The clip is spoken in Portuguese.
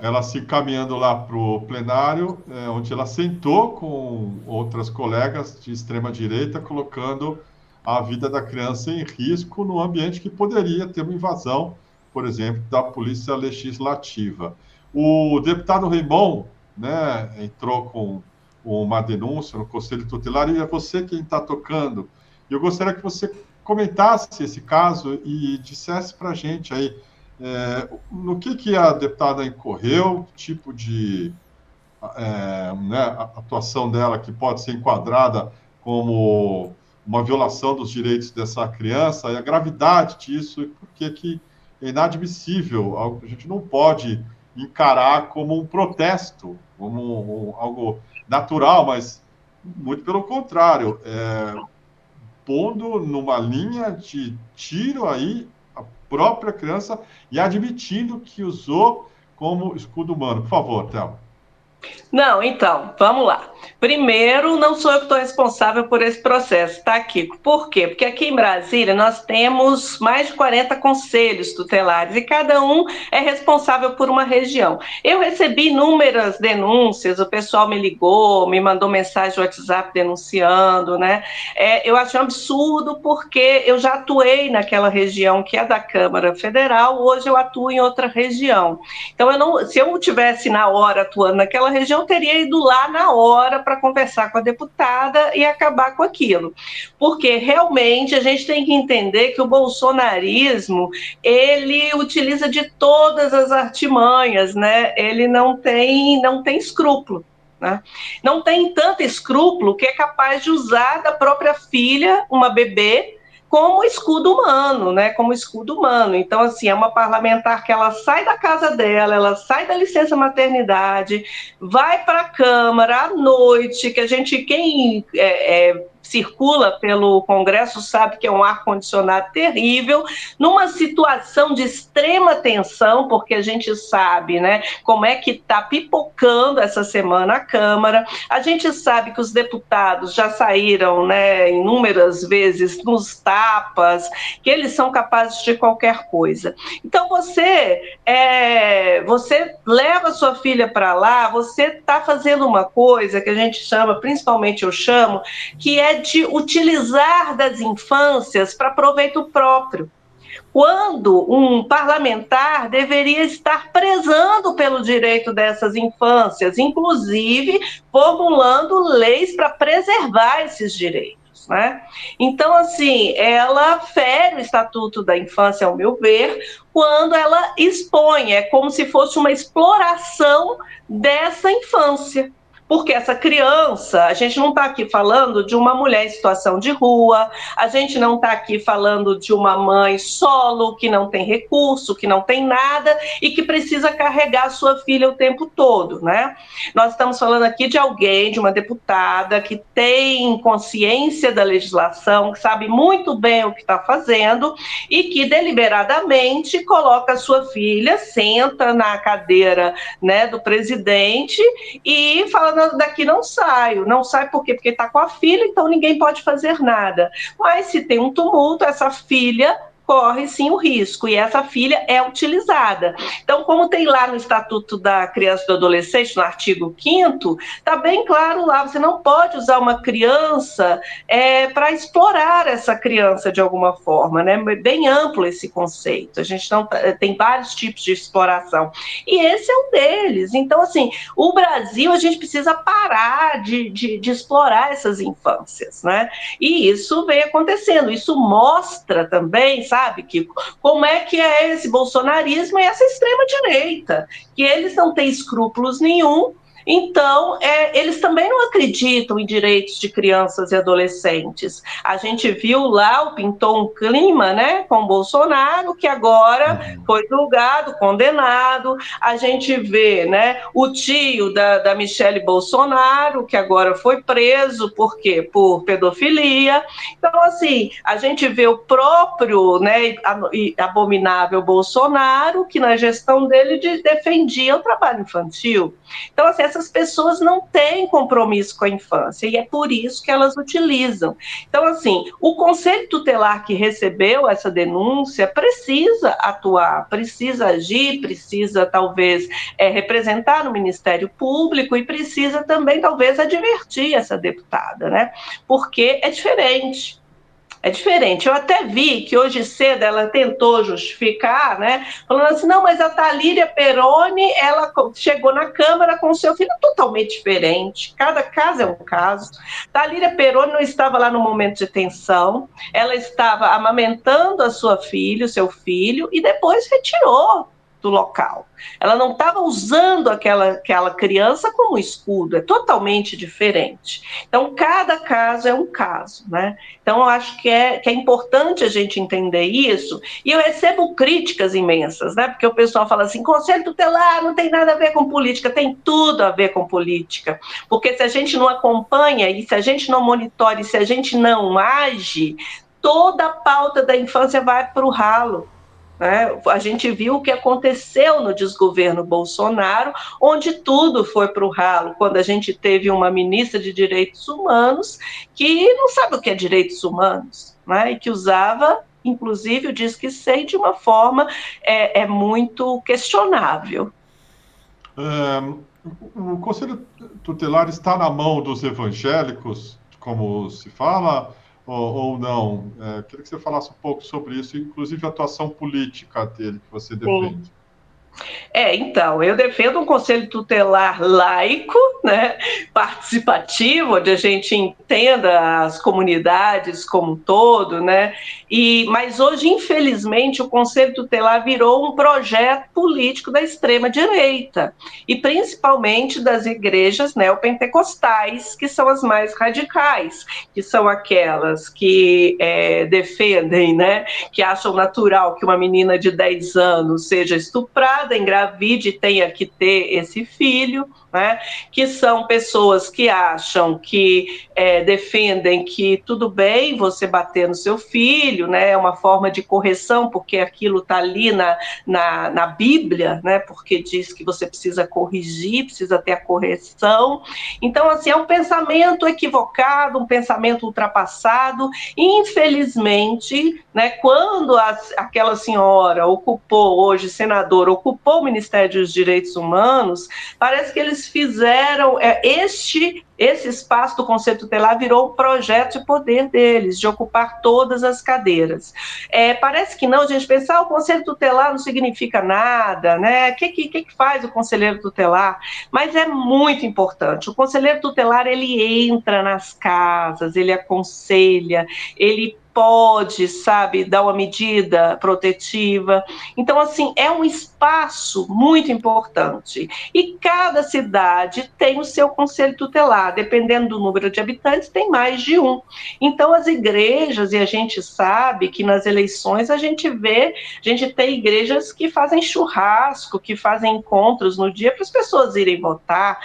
ela se encaminhando lá para o plenário, onde ela sentou com outras colegas de extrema-direita, colocando a vida da criança em risco num ambiente que poderia ter uma invasão, por exemplo, da Polícia Legislativa. O deputado Raimon, né, entrou com uma denúncia no Conselho Tutelar e é você quem está tocando. Eu gostaria que você comentasse esse caso e dissesse para a gente aí no que a deputada incorreu, que tipo de né, atuação dela que pode ser enquadrada como uma violação dos direitos dessa criança, e a gravidade disso, e por que é inadmissível, algo que a gente não pode encarar como um protesto, como algo natural, mas muito pelo contrário, pondo numa linha de tiro aí a própria criança e admitindo que usou como escudo humano. Por favor, Thelma. Não, então, vamos lá. Primeiro, não sou eu que estou responsável por esse processo, tá, Kiko? Por quê? Porque aqui em Brasília nós temos mais de 40 conselhos tutelares e cada um é responsável por uma região. Eu recebi inúmeras denúncias, o pessoal me ligou, me mandou mensagem no WhatsApp denunciando, né? Eu acho um absurdo porque eu já atuei naquela região que é da Câmara Federal, hoje eu atuo em outra região. Então, se eu tivesse na hora atuando naquela região, eu teria ido lá na hora para conversar com a deputada e acabar com aquilo. Porque realmente a gente tem que entender que o bolsonarismo, ele utiliza de todas as artimanhas, né? Ele não tem escrúpulo. Né? Não tem tanto escrúpulo que é capaz de usar da própria filha, uma bebê, como escudo humano, né? Como escudo humano. Então, assim, é uma parlamentar que ela sai da casa dela, ela sai da licença maternidade, vai para a Câmara à noite, que a gente, quem circula pelo Congresso sabe que é um ar-condicionado terrível, numa situação de extrema tensão, porque a gente sabe, né, como é que está pipocando essa semana a Câmara, a gente sabe que os deputados já saíram, né, inúmeras vezes nos tapas, que eles são capazes de qualquer coisa. Então você leva sua filha para lá, você está fazendo uma coisa que a gente chama, principalmente eu chamo, que é de utilizar das infâncias para proveito próprio, quando um parlamentar deveria estar prezando pelo direito dessas infâncias, inclusive formulando leis para preservar esses direitos. Né? Então, assim, ela fere o Estatuto da Infância, ao meu ver, quando ela expõe, é como se fosse uma exploração dessa infância. Porque essa criança, a gente não está aqui falando de uma mulher em situação de rua, a gente não está aqui falando de uma mãe solo, que não tem recurso, que não tem nada e que precisa carregar a sua filha o tempo todo, né? Nós estamos falando aqui de alguém, de uma deputada que tem consciência da legislação, que sabe muito bem o que está fazendo e que deliberadamente coloca a sua filha, senta na cadeira, né, do presidente e fala, daqui não saio. Não sai por quê? Porque está com a filha, então ninguém pode fazer nada. Mas se tem um tumulto, essa filha corre sim o risco, e essa filha é utilizada. Então, como tem lá no Estatuto da Criança e do Adolescente, no artigo 5º, está bem claro lá, você não pode usar uma criança para explorar essa criança de alguma forma, né? Bem amplo esse conceito, a gente não tem vários tipos de exploração, e esse é um deles. Então, assim, o Brasil, a gente precisa parar de explorar essas infâncias, né? E isso vem acontecendo, isso mostra também, sabe, Kiko, como é que é esse bolsonarismo e essa extrema-direita, que eles não têm escrúpulos nenhum. Então, eles também não acreditam em direitos de crianças e adolescentes. A gente viu lá, pintou um clima, né, com o Bolsonaro, que agora foi julgado, condenado. A gente vê, né, o tio da Michele Bolsonaro, que agora foi preso, por quê? Por pedofilia. Então, assim, a gente vê o próprio, né, abominável Bolsonaro, que na gestão dele defendia o trabalho infantil. Então, assim, essas pessoas não têm compromisso com a infância, e é por isso que elas utilizam. Então, assim, o Conselho Tutelar que recebeu essa denúncia precisa atuar, precisa agir, precisa, talvez, representar no Ministério Público e precisa também, talvez, advertir essa deputada, né? Porque é diferente. É diferente. Eu até vi que hoje cedo ela tentou justificar, né? Falando assim, não, mas a Thalíria Peroni, ela chegou na Câmara com o seu filho totalmente diferente. Cada caso é um caso. Thalíria Peroni não estava lá no momento de tensão, ela estava amamentando a sua filha, o seu filho, e depois retirou do local. Ela não estava usando aquela criança como escudo, é totalmente diferente. Então, cada caso é um caso, né? Então, eu acho que é importante a gente entender isso, e eu recebo críticas imensas, né? Porque o pessoal fala assim, Conselho Tutelar não tem nada a ver com política, tem tudo a ver com política, porque se a gente não acompanha, e se a gente não monitora, e se a gente não age, toda a pauta da infância vai para o ralo. Né? A gente viu o que aconteceu no desgoverno Bolsonaro, onde tudo foi para o ralo, quando a gente teve uma ministra de Direitos Humanos que não sabe o que é direitos humanos, né? E que usava, inclusive, o Disque 100 de uma forma muito questionável. O Conselho Tutelar está na mão dos evangélicos, como se fala, ou não? Queria que você falasse um pouco sobre isso, inclusive a atuação política dele que você Sim. defende. Então, eu defendo um conselho tutelar laico, né, participativo, onde a gente entenda as comunidades como um todo, né, mas hoje, infelizmente, o conselho tutelar virou um projeto político da extrema-direita, e principalmente das igrejas neopentecostais, que são as mais radicais, que são aquelas que defendem, né, que acham natural que uma menina de 10 anos seja estuprada, engravide e tenha que ter esse filho, né? Que são pessoas que acham que defendem que tudo bem você bater no seu filho, né? É uma forma de correção, porque aquilo está ali na Bíblia, né? Porque diz que você precisa corrigir, precisa ter a correção. Então, assim, é um pensamento equivocado, um pensamento ultrapassado. Infelizmente, né, quando aquela senhora ocupou, hoje senadora, ocupou o Ministério dos Direitos Humanos, parece que eles fizeram esse espaço do Conselho Tutelar virou um projeto de poder deles, de ocupar todas as cadeiras. Parece que não, a gente pensa, o Conselho Tutelar não significa nada, né? O que faz o Conselheiro Tutelar? Mas é muito importante. O Conselheiro Tutelar, ele entra nas casas, ele aconselha, ele pode, sabe, dar uma medida protetiva. Então, assim, é um espaço muito importante. E cada cidade tem o seu conselho tutelar, dependendo do número de habitantes, tem mais de um. Então, as igrejas, e a gente sabe que nas eleições a gente tem igrejas que fazem churrasco, que fazem encontros no dia para as pessoas irem votar,